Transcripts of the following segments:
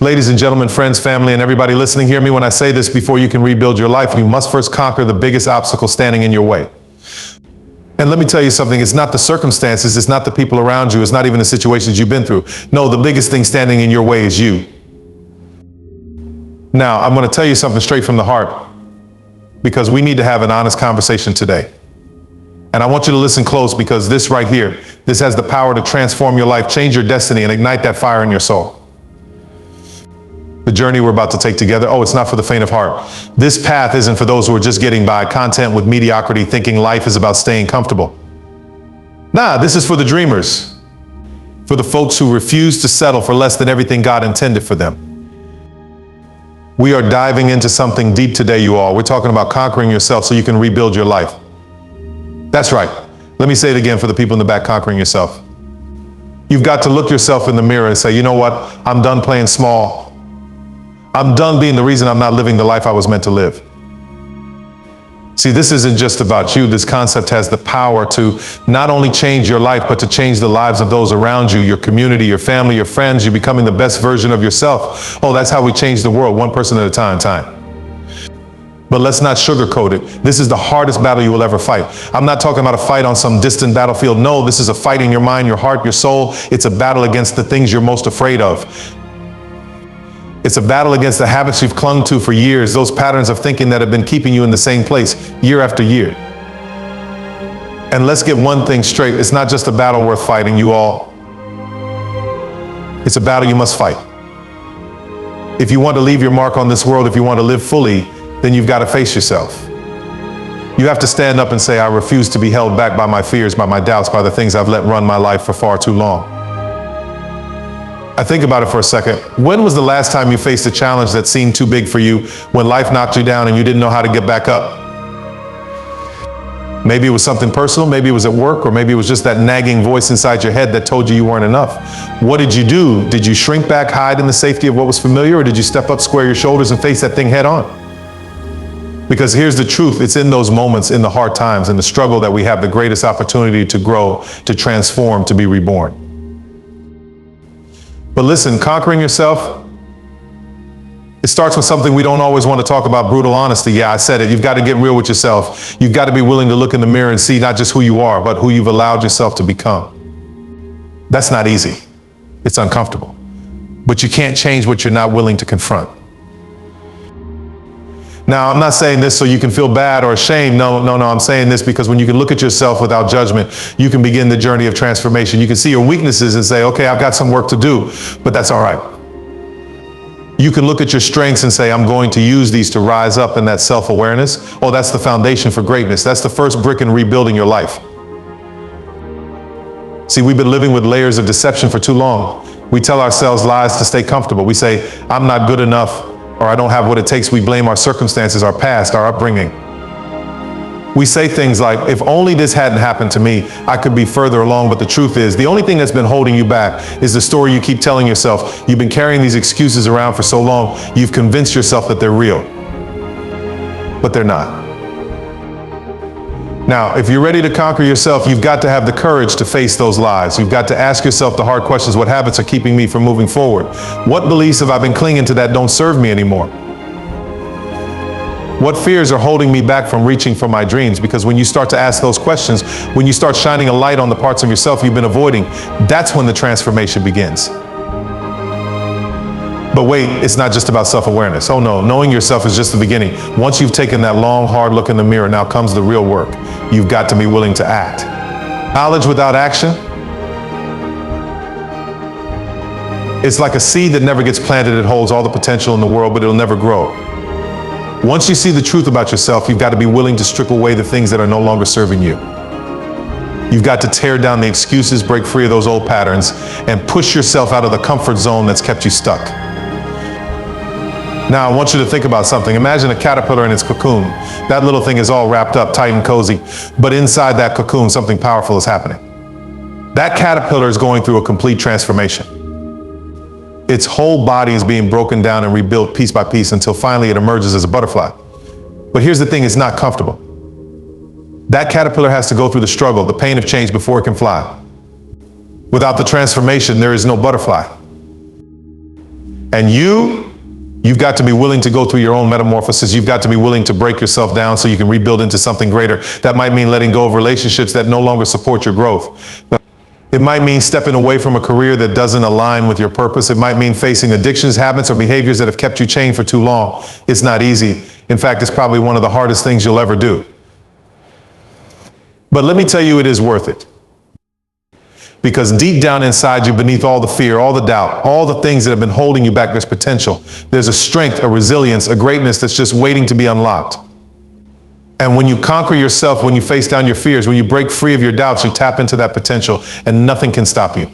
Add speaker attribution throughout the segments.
Speaker 1: Ladies and gentlemen, friends, family, and everybody listening, hear me when I say this: before you can rebuild your life, you must first conquer the biggest obstacle standing in your way. And let me tell you something, it's not the circumstances, it's not the people around you, it's not even the situations you've been through. No, the biggest thing standing in your way is you. Now, I'm going to tell you something straight from the heart, because we need to have an honest conversation today. And I want you to listen close, because this right here, this has the power to transform your life, change your destiny, and ignite that fire in your soul. The journey we're about to take together, it's not for the faint of heart. This path isn't for those who are just getting by, content with mediocrity, thinking life is about staying comfortable. Nah, this is for the dreamers, for the folks who refuse to settle for less than everything God intended for them. We are diving into something deep today, you all. We're talking about conquering yourself so you can rebuild your life. That's right. Let me say it again for the people in the back: conquering yourself. You've got to look yourself in the mirror and say, you know what? I'm done playing small. I'm done being the reason I'm not living the life I was meant to live. See, this isn't just about you. This concept has the power to not only change your life, but to change the lives of those around you, your community, your family, your friends. You're becoming the best version of yourself. That's how we change the world, one person at a time. But let's not sugarcoat it. This is the hardest battle you will ever fight. I'm not talking about a fight on some distant battlefield. No, this is a fight in your mind, your heart, your soul. It's a battle against the things you're most afraid of. It's a battle against the habits you've clung to for years, those patterns of thinking that have been keeping you in the same place year after year. And let's get one thing straight. It's not just a battle worth fighting, you all. It's a battle you must fight. If you want to leave your mark on this world, if you want to live fully, then you've got to face yourself. You have to stand up and say, I refuse to be held back by my fears, by my doubts, by the things I've let run my life for far too long. I think about it for a second. When was the last time you faced a challenge that seemed too big for you, when life knocked you down and you didn't know how to get back up? Maybe it was something personal, maybe it was at work, or maybe it was just that nagging voice inside your head that told you you weren't enough. What did you do? Did you shrink back, hide in the safety of what was familiar, or did you step up, square your shoulders, and face that thing head on? Because here's the truth, it's in those moments, in the hard times, in the struggle, that we have the greatest opportunity to grow, to transform, to be reborn. But listen, conquering yourself, it starts with something we don't always want to talk about: brutal honesty. Yeah, I said it. You've got to get real with yourself. You've got to be willing to look in the mirror and see not just who you are, but who you've allowed yourself to become. That's not easy. It's uncomfortable. But you can't change what you're not willing to confront. Now, I'm not saying this so you can feel bad or ashamed. No. I'm saying this because when you can look at yourself without judgment, you can begin the journey of transformation. You can see your weaknesses and say, okay, I've got some work to do, but that's all right. You can look at your strengths and say, I'm going to use these to rise up in that self-awareness. That's the foundation for greatness. That's the first brick in rebuilding your life. See, we've been living with layers of deception for too long. We tell ourselves lies to stay comfortable. We say, I'm not good enough, or I don't have what it takes. We blame our circumstances, our past, our upbringing. We say things like, if only this hadn't happened to me, I could be further along. But the truth is, the only thing that's been holding you back is the story you keep telling yourself. You've been carrying these excuses around for so long, you've convinced yourself that they're real. But they're not. Now, if you're ready to conquer yourself, you've got to have the courage to face those lies. You've got to ask yourself the hard questions. What habits are keeping me from moving forward? What beliefs have I been clinging to that don't serve me anymore? What fears are holding me back from reaching for my dreams? Because when you start to ask those questions, when you start shining a light on the parts of yourself you've been avoiding, that's when the transformation begins. But wait, it's not just about self-awareness. Oh no, knowing yourself is just the beginning. Once you've taken that long, hard look in the mirror, now comes the real work. You've got to be willing to act. Knowledge without action, it's like a seed that never gets planted. It holds all the potential in the world, but it'll never grow. Once you see the truth about yourself, you've got to be willing to strip away the things that are no longer serving you. You've got to tear down the excuses, break free of those old patterns, and push yourself out of the comfort zone that's kept you stuck. Now, I want you to think about something. Imagine a caterpillar in its cocoon. That little thing is all wrapped up, tight and cozy. But inside that cocoon, something powerful is happening. That caterpillar is going through a complete transformation. Its whole body is being broken down and rebuilt piece by piece until finally it emerges as a butterfly. But here's the thing, it's not comfortable. That caterpillar has to go through the struggle, the pain of change before it can fly. Without the transformation, there is no butterfly. And you've got to be willing to go through your own metamorphosis. You've got to be willing to break yourself down so you can rebuild into something greater. That might mean letting go of relationships that no longer support your growth. It might mean stepping away from a career that doesn't align with your purpose. It might mean facing addictions, habits, or behaviors that have kept you chained for too long. It's not easy. In fact, it's probably one of the hardest things you'll ever do. But let me tell you, it is worth it. Because deep down inside you, beneath all the fear, all the doubt, all the things that have been holding you back, there's potential. There's a strength, a resilience, a greatness that's just waiting to be unlocked. And when you conquer yourself, when you face down your fears, when you break free of your doubts, you tap into that potential and nothing can stop you.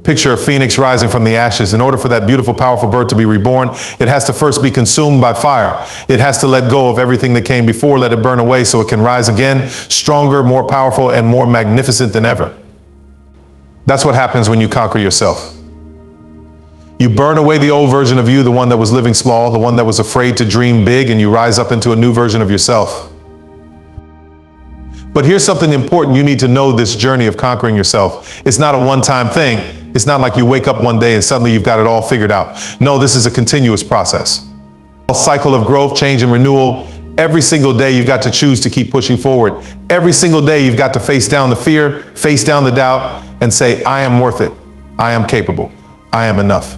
Speaker 1: Picture a phoenix rising from the ashes. In order for that beautiful, powerful bird to be reborn, it has to first be consumed by fire. It has to let go of everything that came before, let it burn away so it can rise again, stronger, more powerful, and more magnificent than ever. That's what happens when you conquer yourself. You burn away the old version of you, the one that was living small, the one that was afraid to dream big, and you rise up into a new version of yourself. But here's something important you need to know: this journey of conquering yourself. It's not a one-time thing. It's not like you wake up one day and suddenly you've got it all figured out. No, this is a continuous process. A cycle of growth, change, and renewal. Every single day you've got to choose to keep pushing forward. Every single day you've got to face down the fear, face down the doubt, and say, I am worth it. I am capable. I am enough.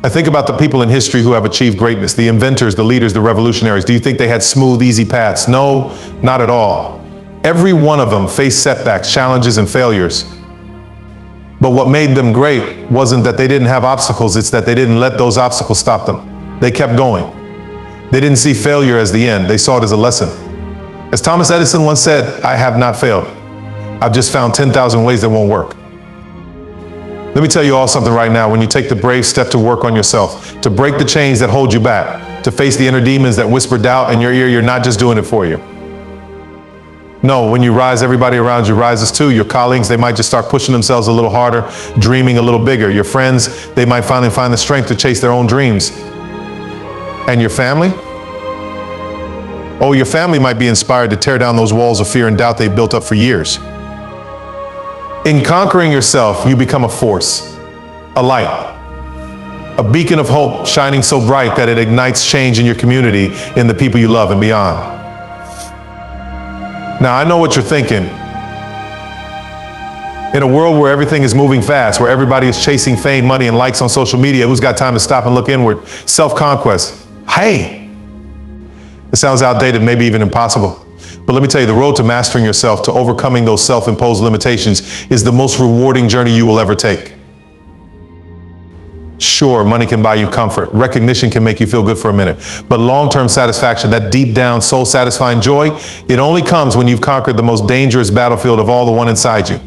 Speaker 1: I think about the people in history who have achieved greatness, the inventors, the leaders, the revolutionaries. Do you think they had smooth, easy paths? No, not at all. Every one of them faced setbacks, challenges, and failures. But what made them great wasn't that they didn't have obstacles, it's that they didn't let those obstacles stop them. They kept going. They didn't see failure as the end, they saw it as a lesson. As Thomas Edison once said, I have not failed. I've just found 10,000 ways that won't work. Let me tell you all something right now. When you take the brave step to work on yourself, to break the chains that hold you back, to face the inner demons that whisper doubt in your ear, you're not just doing it for you. No, when you rise, everybody around you rises too. Your colleagues, they might just start pushing themselves a little harder, dreaming a little bigger. Your friends, they might finally find the strength to chase their own dreams. And your family? Oh, your family might be inspired to tear down those walls of fear and doubt they've built up for years. In conquering yourself, you become a force, a light, a beacon of hope shining so bright that it ignites change in your community, in the people you love, and beyond. Now, I know what you're thinking. In a world where everything is moving fast, where everybody is chasing fame, money, and likes on social media, who's got time to stop and look inward? Self-conquest. Hey, it sounds outdated, maybe even impossible. But let me tell you, the road to mastering yourself, to overcoming those self-imposed limitations, is the most rewarding journey you will ever take. Sure, money can buy you comfort. Recognition can make you feel good for a minute. But long-term satisfaction, that deep down, soul-satisfying joy, it only comes when you've conquered the most dangerous battlefield of all, the one inside you.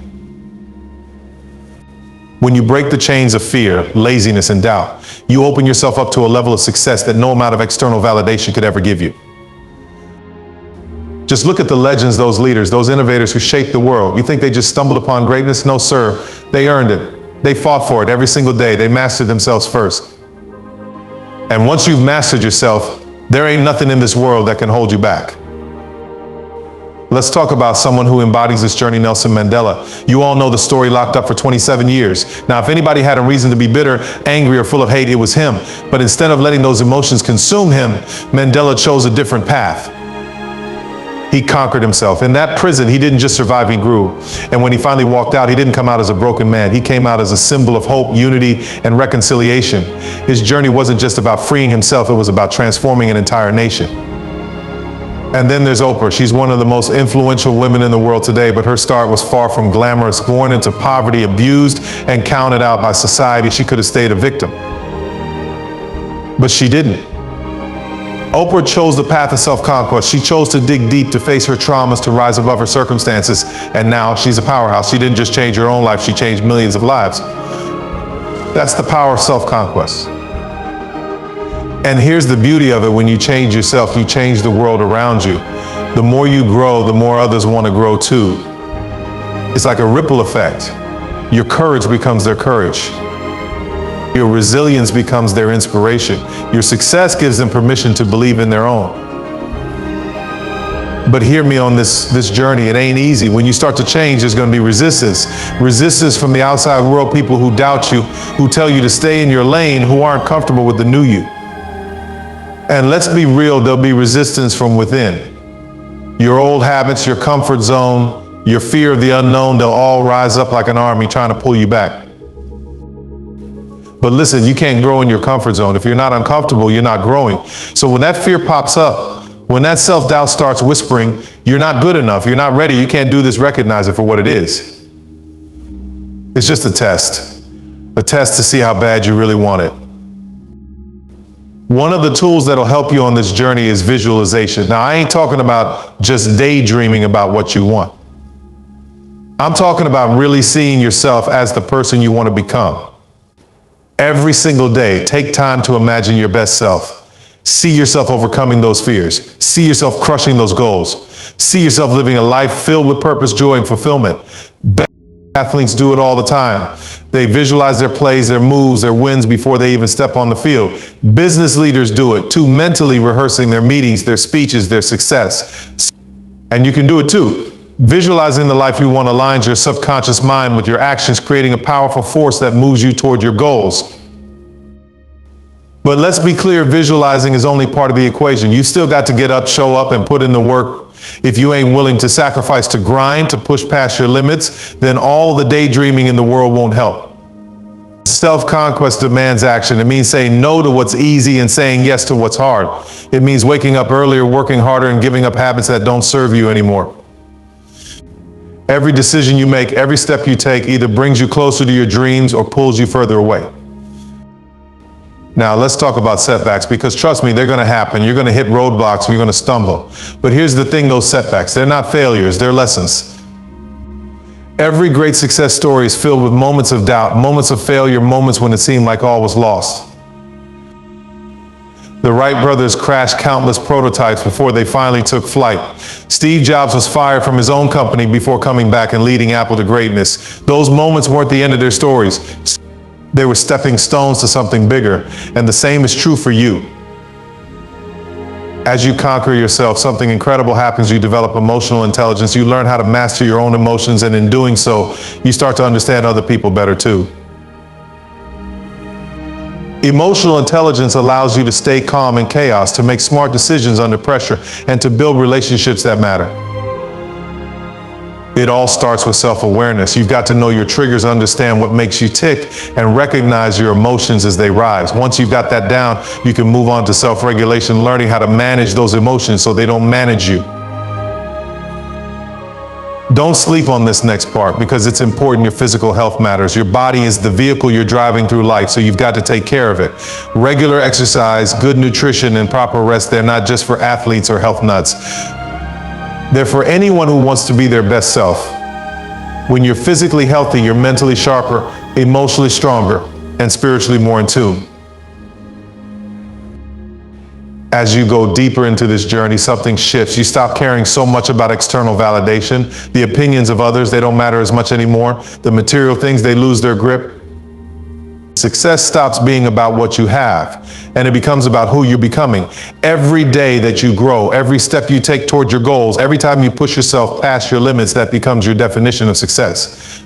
Speaker 1: When you break the chains of fear, laziness, and doubt, you open yourself up to a level of success that no amount of external validation could ever give you. Just look at the legends, those leaders, those innovators who shaped the world. You think they just stumbled upon greatness? No, sir. They earned it. They fought for it every single day. They mastered themselves first. And once you've mastered yourself, there ain't nothing in this world that can hold you back. Let's talk about someone who embodies this journey, Nelson Mandela. You all know the story, locked up for 27 years. Now, if anybody had a reason to be bitter, angry, or full of hate, it was him. But instead of letting those emotions consume him, Mandela chose a different path. He conquered himself. In that prison, he didn't just survive, he grew. And when he finally walked out, he didn't come out as a broken man. He came out as a symbol of hope, unity, and reconciliation. His journey wasn't just about freeing himself, it was about transforming an entire nation. And then there's Oprah. She's one of the most influential women in the world today, but her start was far from glamorous. Born into poverty, abused, and counted out by society, she could have stayed a victim. But she didn't. Oprah chose the path of self-conquest. She chose to dig deep, to face her traumas, to rise above her circumstances. And now she's a powerhouse. She didn't just change her own life, she changed millions of lives. That's the power of self-conquest. And here's the beauty of it: when you change yourself, you change the world around you. The more you grow, the more others want to grow too. It's like a ripple effect. Your courage becomes their courage. Your resilience becomes their inspiration. Your success gives them permission to believe in their own. But hear me on this journey. It ain't easy. When you start to change, there's going to be resistance. Resistance from the outside world, people who doubt you, who tell you to stay in your lane, who aren't comfortable with the new you. And let's be real, there'll be resistance from within. Your old habits, your comfort zone, your fear of the unknown, they'll all rise up like an army trying to pull you back. But listen, you can't grow in your comfort zone. If you're not uncomfortable, you're not growing. So when that fear pops up, when that self-doubt starts whispering, you're not good enough, you're not ready, you can't do this, recognize it for what it is. It's just a test to see how bad you really want it. One of the tools that'll help you on this journey is visualization. Now, I ain't talking about just daydreaming about what you want. I'm talking about really seeing yourself as the person you want to become. Every single day, take time to imagine your best self. See yourself overcoming those fears. See yourself crushing those goals. See yourself living a life filled with purpose, joy, and fulfillment. Athletes do it all the time. They visualize their plays, their moves, their wins before they even step on the field. Business leaders do it too, mentally rehearsing their meetings, their speeches, their success. And you can do it too. Visualizing the life you want aligns your subconscious mind with your actions, creating a powerful force that moves you toward your goals. But let's be clear, visualizing is only part of the equation. You still got to get up, show up, and put in the work. If you ain't willing to sacrifice, to grind, to push past your limits, then all the daydreaming in the world won't help. Self-conquest demands action. It means saying no to what's easy and saying yes to what's hard. It means waking up earlier, working harder, and giving up habits that don't serve you anymore. Every decision you make, every step you take either brings you closer to your dreams or pulls you further away. Now, let's talk about setbacks, because trust me, they're going to happen. You're going to hit roadblocks, you're going to stumble. But here's the thing, those setbacks, they're not failures, they're lessons. Every great success story is filled with moments of doubt, moments of failure, moments when it seemed like all was lost. The Wright brothers crashed countless prototypes before they finally took flight. Steve Jobs was fired from his own company before coming back and leading Apple to greatness. Those moments weren't the end of their stories. They were stepping stones to something bigger, and the same is true for you. As you conquer yourself, something incredible happens. You develop emotional intelligence. You learn how to master your own emotions, and in doing so, you start to understand other people better too. Emotional intelligence allows you to stay calm in chaos, to make smart decisions under pressure, and to build relationships that matter. It all starts with self-awareness. You've got to know your triggers, understand what makes you tick, and recognize your emotions as they rise. Once you've got that down, you can move on to self-regulation, learning how to manage those emotions so they don't manage you. Don't sleep on this next part, because it's important. Your physical health matters. Your body is the vehicle you're driving through life, so you've got to take care of it. Regular exercise, good nutrition, and proper rest, they're not just for athletes or health nuts. They're for anyone who wants to be their best self. When you're physically healthy, you're mentally sharper, emotionally stronger, and spiritually more in tune. As you go deeper into this journey, something shifts. You stop caring so much about external validation. The opinions of others, they don't matter as much anymore. The material things, they lose their grip. Success stops being about what you have, and it becomes about who you're becoming. Every day that you grow, every step you take toward your goals, every time you push yourself past your limits, that becomes your definition of success.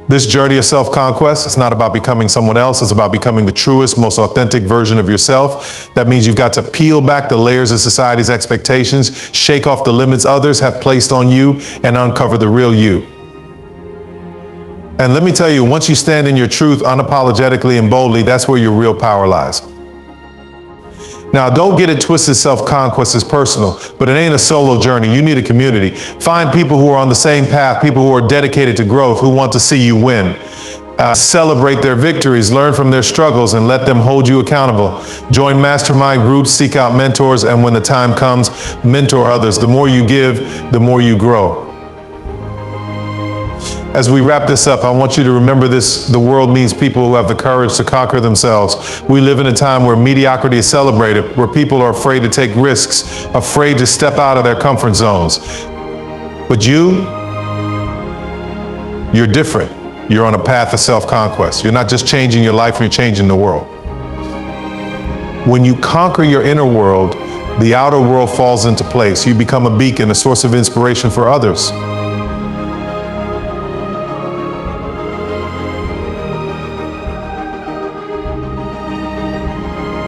Speaker 1: This journey of self-conquest, it's not about becoming someone else. It's about becoming the truest, most authentic version of yourself. That means you've got to peel back the layers of society's expectations, shake off the limits others have placed on you, and uncover the real you. And let me tell you, once you stand in your truth unapologetically and boldly, that's where your real power lies. Now, don't get it twisted, self-conquest is personal, but it ain't a solo journey. You need a community. Find people who are on the same path, people who are dedicated to growth, who want to see you win. Celebrate their victories, learn from their struggles, and let them hold you accountable. Join mastermind groups, seek out mentors, and when the time comes, mentor others. The more you give, the more you grow. As we wrap this up, I want you to remember this: the world needs people who have the courage to conquer themselves. We live in a time where mediocrity is celebrated, where people are afraid to take risks, afraid to step out of their comfort zones. But you're different. You're on a path of self-conquest. You're not just changing your life, you're changing the world. When you conquer your inner world, the outer world falls into place. You become a beacon, a source of inspiration for others.